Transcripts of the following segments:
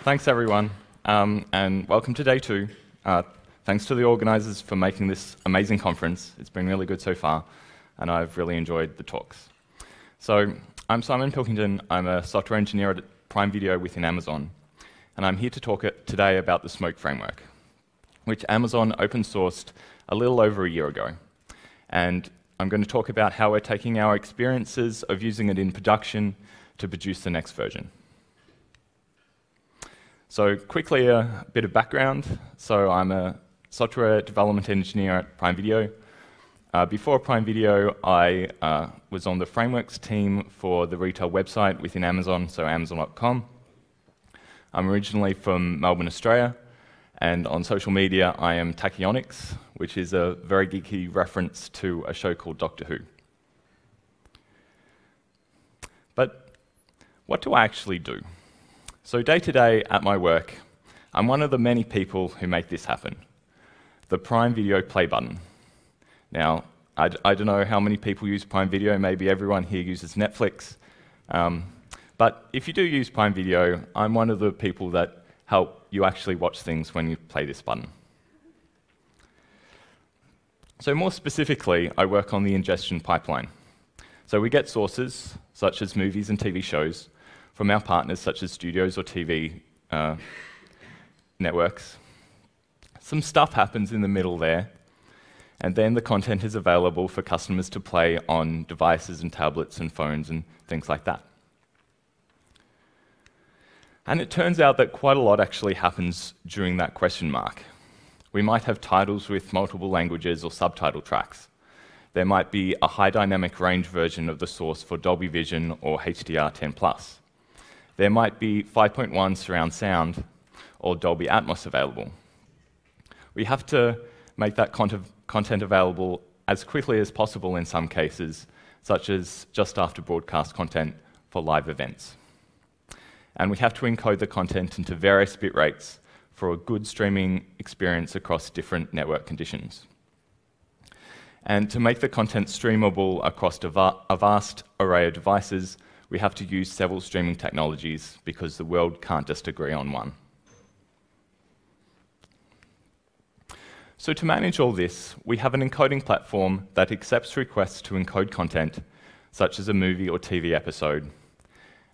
Thanks, everyone, and welcome to day 2. Thanks to the organisers for making this amazing conference. It's been really good so far, and I've really enjoyed the talks. So, I'm Simon Pilkington. I'm a software engineer at Prime Video within Amazon, and I'm here to talk today about the SmokeFramework, which Amazon open-sourced a little over a year ago. And I'm going to talk about how we're taking our experiences of using it in production to produce the next version. So quickly, a bit of background. So I'm a software development engineer at Prime Video. Before Prime Video, I was on the frameworks team for the retail website within Amazon, so Amazon.com. I'm originally from Melbourne, Australia, and on social media I am Tachyonics, which is a very geeky reference to a show called Doctor Who. But what do I actually do? So day to day at my work, I'm one of the many people who make this happen. The Prime Video play button. Now, I don't know how many people use Prime Video, maybe everyone here uses Netflix. But if you do use Prime Video, I'm one of the people that help you actually watch things when you play this button. So more specifically, I work on the ingestion pipeline. So we get sources, such as movies and TV shows, from our partners, such as studios or TV networks. Some stuff happens in the middle there, and then the content is available for customers to play on devices and tablets and phones and things like that. And it turns out that quite a lot actually happens during that question mark. We might have titles with multiple languages or subtitle tracks. There might be a high dynamic range version of the source for Dolby Vision or HDR10+. There might be 5.1 surround sound or Dolby Atmos available. We have to make that content available as quickly as possible in some cases, such as just after broadcast content for live events. And we have to encode the content into various bit rates for a good streaming experience across different network conditions. And to make the content streamable across a vast array of devices, we have to use several streaming technologies because the world can't just agree on one. So to manage all this, we have an encoding platform that accepts requests to encode content, such as a movie or TV episode.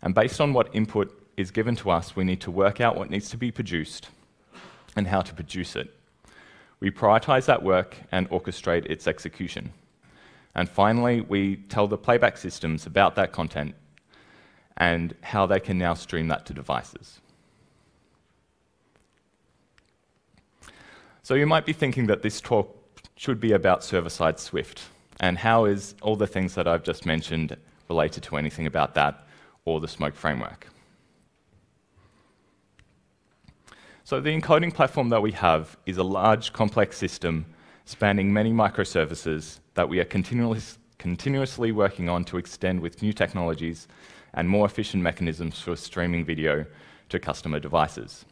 And based on what input is given to us, we need to work out what needs to be produced and how to produce it. We prioritize that work and orchestrate its execution. And finally, we tell the playback systems about that content and how they can now stream that to devices. So you might be thinking that this talk should be about ServerSide.swift, and how is all the things that I've just mentioned related to anything about that or the SmokeFramework? So the encoding platform that we have is a large, complex system spanning many microservices that we are continuously working on to extend with new technologies and more efficient mechanisms for streaming video to customer devices.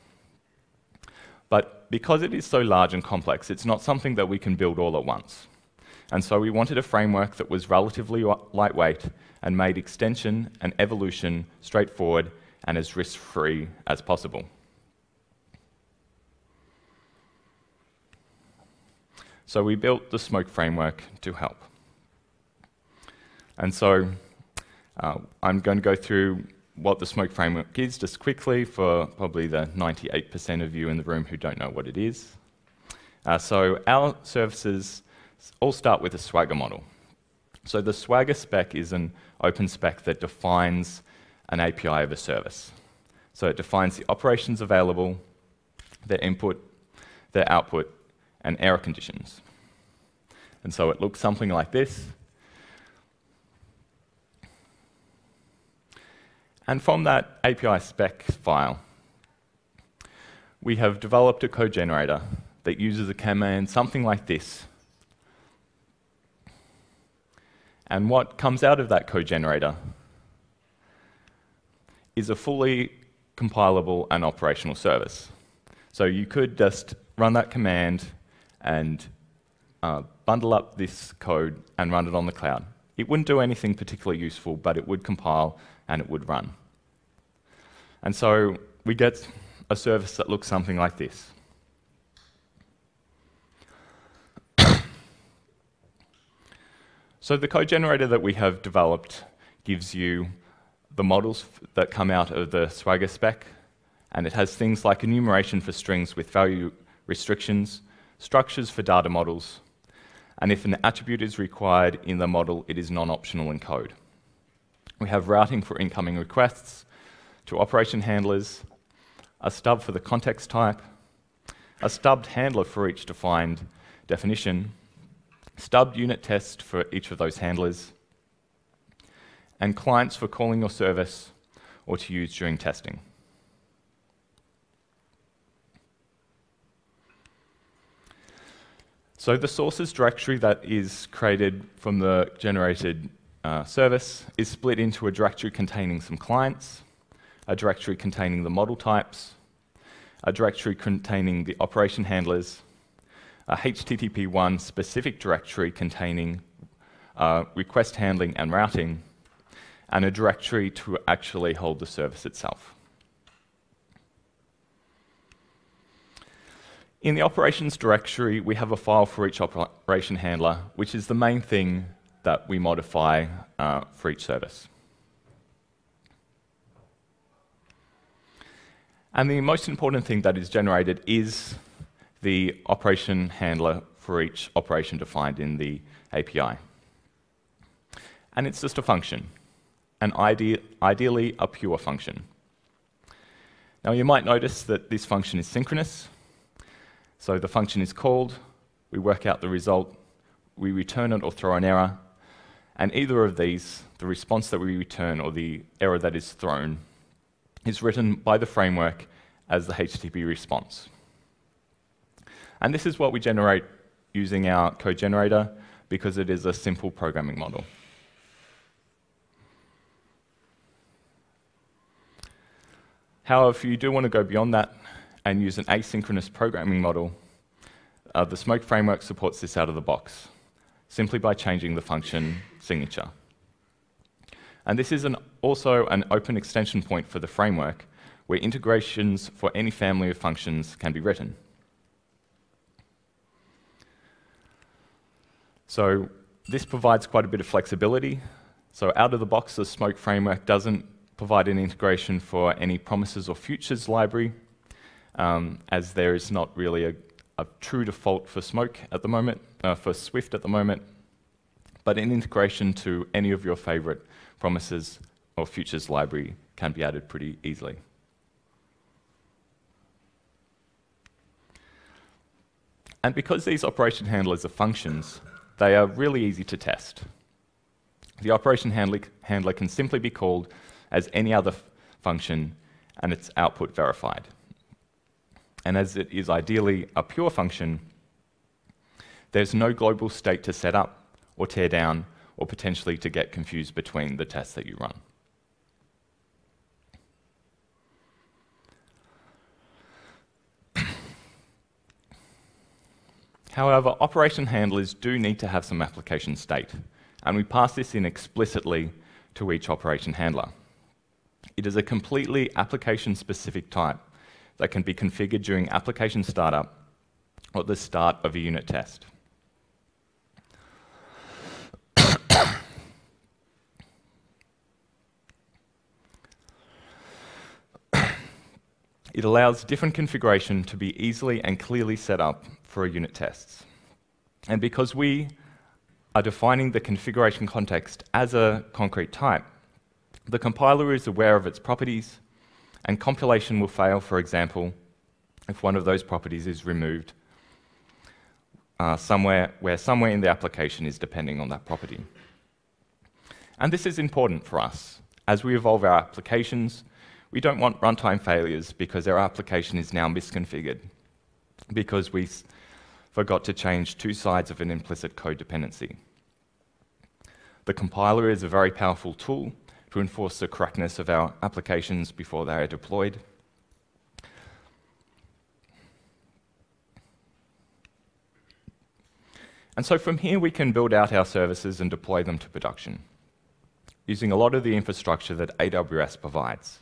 But because it is so large and complex, it's not something that we can build all at once. And so we wanted a framework that was relatively lightweight and made extension and evolution straightforward and as risk-free as possible. So we built the SmokeFramework to help. And so I'm going to go through what the SmokeFramework is just quickly for probably the 98% of you in the room who don't know what it is. So our services all start with a Swagger model. So the Swagger spec is an open spec that defines an API of a service. So it defines the operations available, their input, their output, and error conditions. And so it looks something like this. And from that API spec file, we have developed a code generator that uses a command something like this. And what comes out of that code generator is a fully compilable and operational service. So you could just run that command and bundle up this code and run it on the cloud. It wouldn't do anything particularly useful, but it would compile and it would run. And so we get a service that looks something like this. So the code generator that we have developed gives you the models that come out of the Swagger spec, and it has things like enumeration for strings with value restrictions, structures for data models, and if an attribute is required in the model, it is non-optional in code. We have routing for incoming requests to operation handlers, a stub for the context type, a stubbed handler for each defined definition, stubbed unit tests for each of those handlers, and clients for calling your service or to use during testing. So the sources directory that is created from the generated service is split into a directory containing some clients, a directory containing the model types, a directory containing the operation handlers, a HTTP1 specific directory containing request handling and routing, and a directory to actually hold the service itself. In the operations directory, we have a file for each operation handler, which is the main thing that we modify for each service. And the most important thing that is generated is the operation handler for each operation defined in the API. And it's just a function, and ideally a pure function. Now you might notice that this function is synchronous. So the function is called, we work out the result, we return it or throw an error, and either of these, the response that we return or the error that is thrown, is written by the framework as the HTTP response. And this is what we generate using our code generator because it is a simple programming model. However, if you do want to go beyond that and use an asynchronous programming model, the SmokeFramework supports this out of the box, simply by changing the function signature. And this is also an open extension point for the framework, where integrations for any family of functions can be written. So this provides quite a bit of flexibility. So out of the box, the SmokeFramework doesn't provide an integration for any promises or futures library, as there is not really a true default for Smoke at the moment, for Swift at the moment, but an integration to any of your favorite promises or futures library can be added pretty easily. And because these operation handlers are functions, they are really easy to test. The operation handler can simply be called as any other function and its output verified. And as it is ideally a pure function, there's no global state to set up or tear down or potentially to get confused between the tests that you run. However, operation handlers do need to have some application state, and we pass this in explicitly to each operation handler. It is a completely application-specific type that can be configured during application startup or the start of a unit test. It allows different configuration to be easily and clearly set up for unit tests. And because we are defining the configuration context as a concrete type, the compiler is aware of its properties, and compilation will fail, for example, if one of those properties is removed somewhere in the application is depending on that property. And this is important for us. As we evolve our applications, we don't want runtime failures because our application is now misconfigured because we forgot to change two sides of an implicit code dependency. The compiler is a very powerful tool to enforce the correctness of our applications before they are deployed. And so from here we can build out our services and deploy them to production, using a lot of the infrastructure that AWS provides.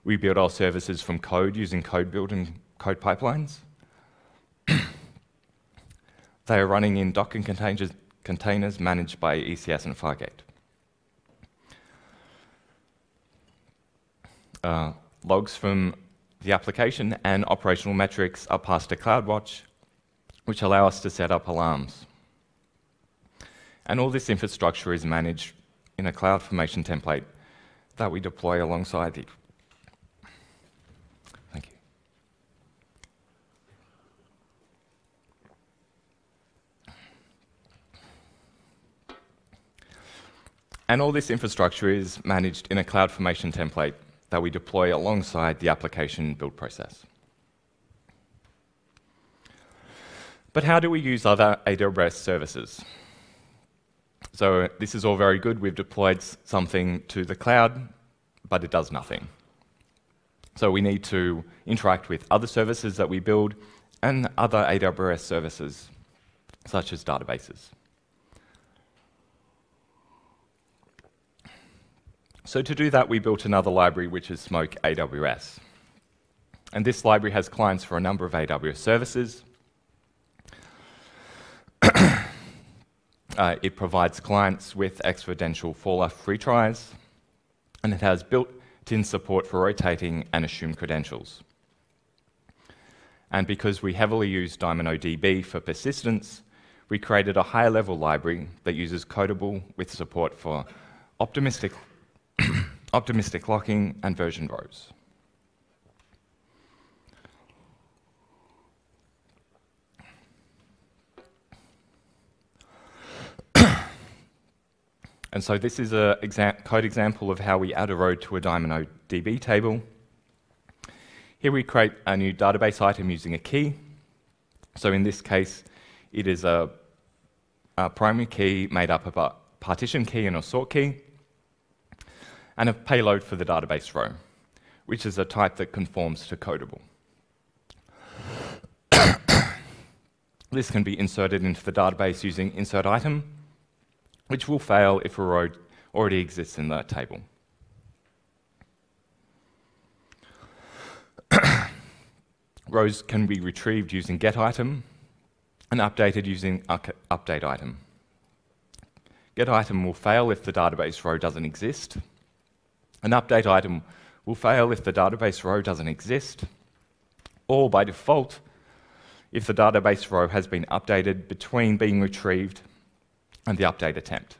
We build our services from code using code build and code pipelines. They are running in Docker containers managed by ECS and Fargate. Logs from the application and operational metrics are passed to CloudWatch, which allow us to set up alarms. And all this infrastructure is managed in a CloudFormation template that we deploy alongside the... Thank you. And all this infrastructure is managed in a CloudFormation template that we deploy alongside the application build process. But how do we use other AWS services? So this is all very good. We've deployed something to the cloud, but it does nothing. So we need to interact with other services that we build and other AWS services, such as databases. So to do that, we built another library, which is Smoke AWS. And this library has clients for a number of AWS services. It provides clients with exponential fall-off retries, and it has built-in support for rotating and assumed credentials. And because we heavily use DynamoDB for persistence, we created a higher-level library that uses Codable with support for optimistic locking and version rows. And so this is a code example of how we add a row to a DynamoDB table. Here we create a new database item using a key. So in this case, it is a primary key made up of a partition key and a sort key, and a payload for the database row, which is a type that conforms to Codable. This can be inserted into the database using insert item, which will fail if a row already exists in that table. Rows can be retrieved using get item and updated using update item. Get item will fail if the database row doesn't exist. An update item will fail if the database row doesn't exist, or by default, if the database row has been updated between being retrieved and the update attempt.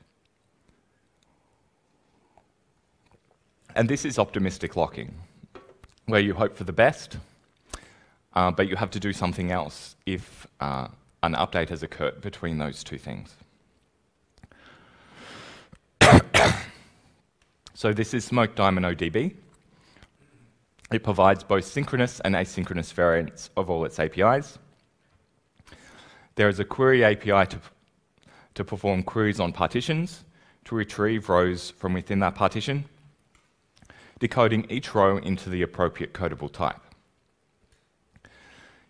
And this is optimistic locking, where you hope for the best, but you have to do something else if an update has occurred between those two things. So this is Smoke DynamoDB. It provides both synchronous and asynchronous variants of all its APIs. There is a query API to perform queries on partitions, to retrieve rows from within that partition, decoding each row into the appropriate codable type.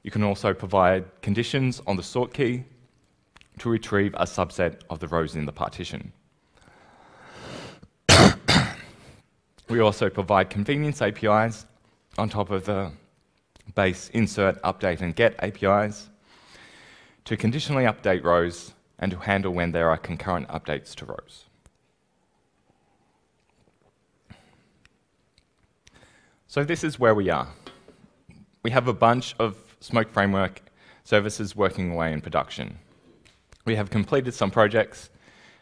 You can also provide conditions on the sort key to retrieve a subset of the rows in the partition. We also provide convenience APIs on top of the base insert, update, and get APIs to conditionally update rows and to handle when there are concurrent updates to rows. So this is where we are. We have a bunch of SmokeFramework services working away in production. We have completed some projects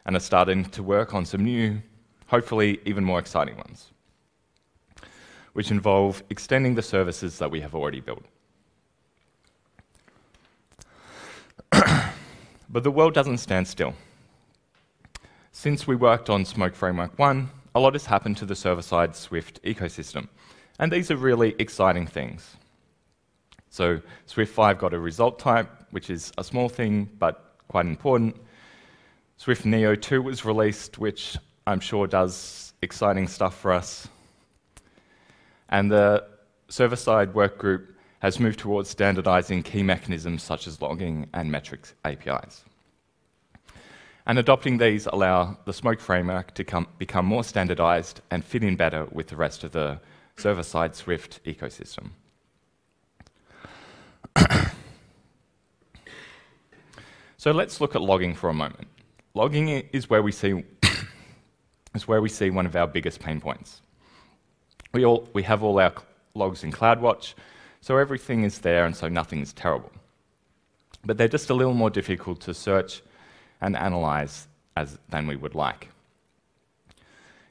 and are starting to work on some new, hopefully even more exciting ones, which involve extending the services that we have already built. But the world doesn't stand still. Since we worked on SmokeFramework 1, a lot has happened to the server-side.swift ecosystem, and these are really exciting things. So Swift 5 got a result type, which is a small thing, but quite important. Swift Neo 2 was released, which I'm sure does exciting stuff for us. And the server-side work group has moved towards standardizing key mechanisms such as logging and metrics APIs. And adopting these allow the Smoke framework to become more standardized and fit in better with the rest of the ServerSide.swift ecosystem. So let's look at logging for a moment. Logging is where we see one of our biggest pain points. We have all our logs in CloudWatch, so everything is there and so nothing is terrible. But they're just a little more difficult to search and analyze than we would like.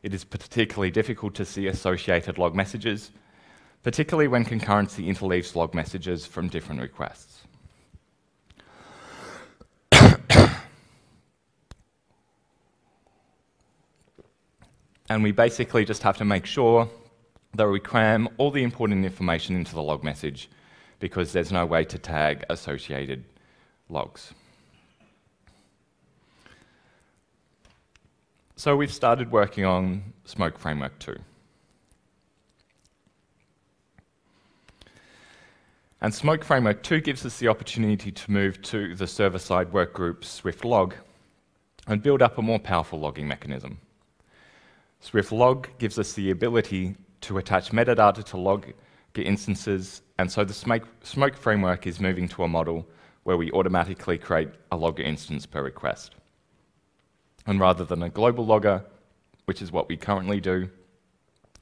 It is particularly difficult to see associated log messages, particularly when concurrency interleaves log messages from different requests. And we basically just have to make sure that we cram all the important information into the log message because there's no way to tag associated logs. So we've started working on SmokeFramework 2. And SmokeFramework 2 gives us the opportunity to move to the server-side workgroup Swift log and build up a more powerful logging mechanism. Swift log gives us the ability to attach metadata to log instances, and so the Smoke framework is moving to a model where we automatically create a logger instance per request. And rather than a global logger, which is what we currently do,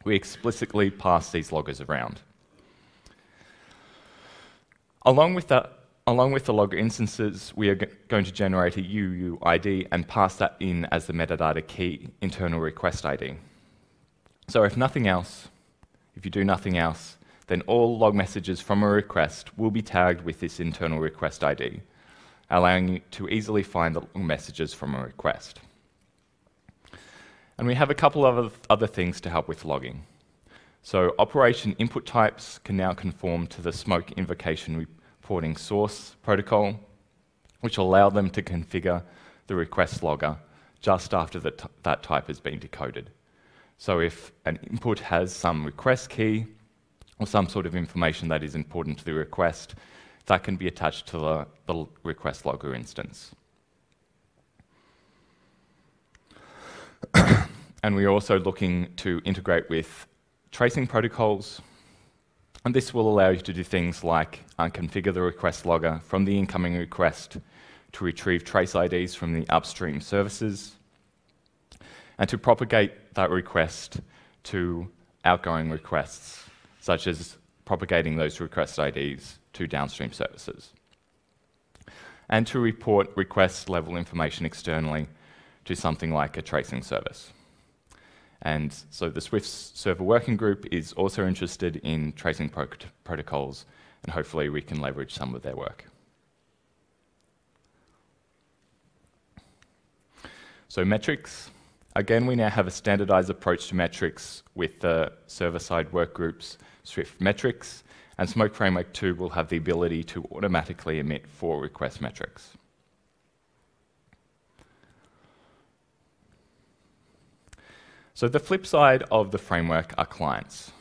we explicitly pass these loggers around. Along with the logger instances, we are going to generate a UUID and pass that in as the metadata key internal request ID. So if you do nothing else, then all log messages from a request will be tagged with this internal request ID, allowing you to easily find the log messages from a request. And we have a couple of other things to help with logging. So operation input types can now conform to the Smoke invocation reporting source protocol, which will allow them to configure the request logger just after that type has been decoded. So if an input has some request key or some sort of information that is important to the request, that can be attached to the request logger instance. And we're also looking to integrate with tracing protocols, and this will allow you to do things like configure the request logger from the incoming request to retrieve trace IDs from the upstream services, and to propagate that request to outgoing requests, such as propagating those request IDs to downstream services, and to report request level information externally to something like a tracing service. And so the Swift Server Working Group is also interested in tracing protocols, and hopefully we can leverage some of their work. So metrics. Again, we now have a standardized approach to metrics with the server-side workgroups Swift metrics, and SmokeFramework 2 will have the ability to automatically emit 4 request metrics. So the flip side of the framework are clients.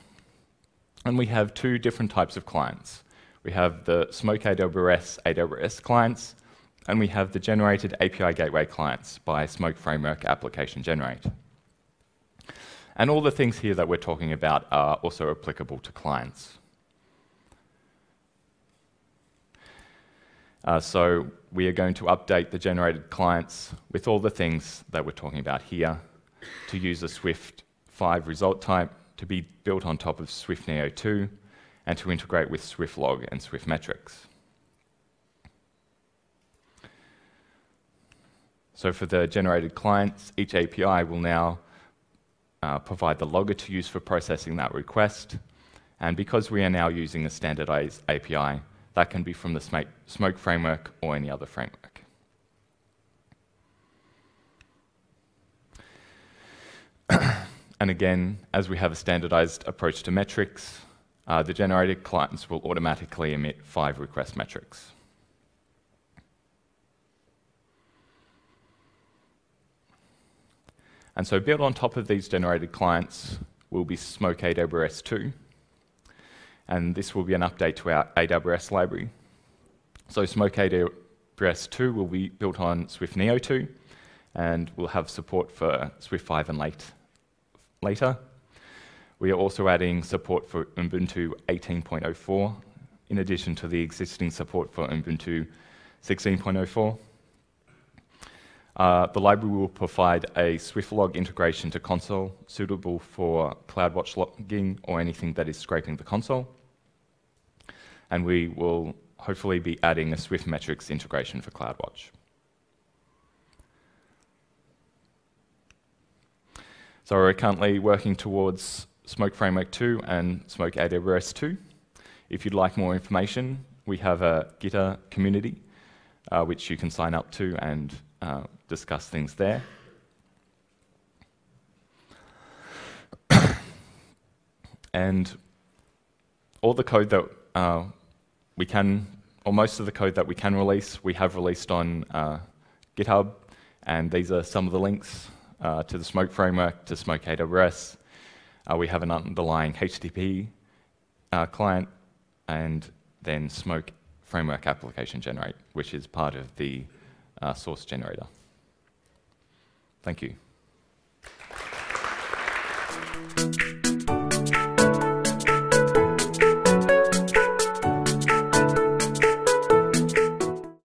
And we have 2 different types of clients. We have the Smoke AWS clients, and we have the generated API gateway clients by SmokeFramework Application Generate. And all the things here that we're talking about are also applicable to clients. So we are going to update the generated clients with all the things that we're talking about here, to use a Swift 5 result type, to be built on top of Swift Neo 2, and to integrate with Swift Log and Swift Metrics. So for the generated clients, each API will now provide the logger to use for processing that request. And because we are now using a standardized API, that can be from the Smoke framework or any other framework. And again, as we have a standardized approach to metrics, the generated clients will automatically emit 5 request metrics. And so built on top of these generated clients will be Smoke AWS 2. And this will be an update to our AWS library. So Smoke AWS 2 will be built on Swift Neo 2, and will have support for Swift 5 and later. We are also adding support for Ubuntu 18.04, in addition to the existing support for Ubuntu 16.04. The library will provide a SwiftLog integration to console, suitable for CloudWatch logging or anything that is scraping the console. And we will hopefully be adding a Swift metrics integration for CloudWatch. So we're currently working towards SmokeFramework 2 and Smoke AWS 2. If you'd like more information, we have a Gitter community, which you can sign up to and discuss things there. And all the code that we can, or most of the code that we can release, we have released on GitHub, and these are some of the links to the Smoke framework, to Smoke AWS. We have an underlying HTTP client, and then Smoke Framework application generate, which is part of the source generator. Thank you.